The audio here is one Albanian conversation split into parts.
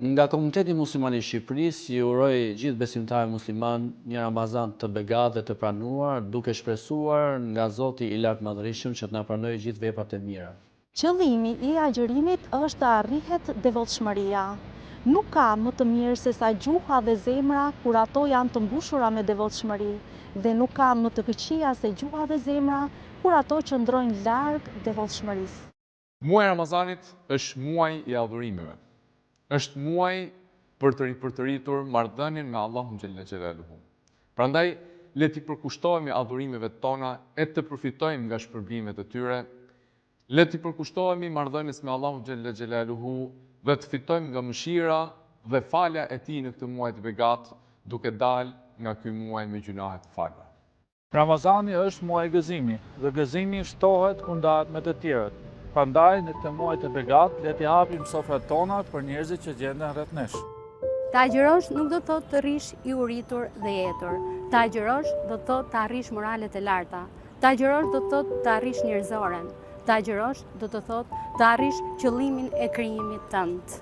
Nga komuniteti musliman i Shqipërisë, i uroj gjithë besimtarëve musliman një Ramazan të begatë dhe të pranuar, duke shpresuar nga Zoti i Lartë Madhërisht që të na pranojë gjithë veprat e mira. Qëllimi i agjërimit është të arrihet devotshmëria. Nuk ka më të mirë se sa gjuha dhe zemra kur ato janë të mbushura me devotshmëri, dhe nuk ka më të këqija se gjuha dhe zemra kur ato qëndrojnë larg devotshmërisë. Muaji i Ramazanit është muaj i adhurimeve. Është muaj për të rritur marrëdhënien me Allahun xhella xhelaluhu. Prandaj le t'i përkushtohemi adhurimeve tona e të përfitojmë nga shpërblimet e tyre. Le t'i përkushtohemi marrëdhënies me Allahun xhella xhelaluhu dhe të fitojmë nga mëshira dhe falja e tij në këtë muaj të begatë, duke dalë nga ky muaj me gjunahe të falura. Ramazani është muaj gëzimi, dhe gëzimi shtohet kur ndahet me të tjerët. Prandaj në këtë muaj të begatë le t'i hapim sofrat tona për njerëzit që gjenden rreth nesh. Të agjërosh nuk do të thotë të rish i uritur dhe i etur. Të agjërosh do të thotë të arrish moralet e larta. Të agjërosh do të thotë të arrish njerëzoren. Të agjërosh do të thotë të arrish qëllimin e krijimit tënd.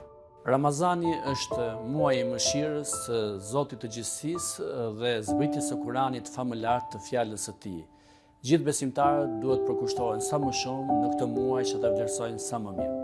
Ramazani është muaji i mëshirës së Zotit të Gjithësisë dhe zbritjes së Kuranit famëlar të fjalës së Tij. Gjithë besimtarët duhet përkushtohen sa më shumë në këtë muaj që ta vlerësojnë sa më mirë.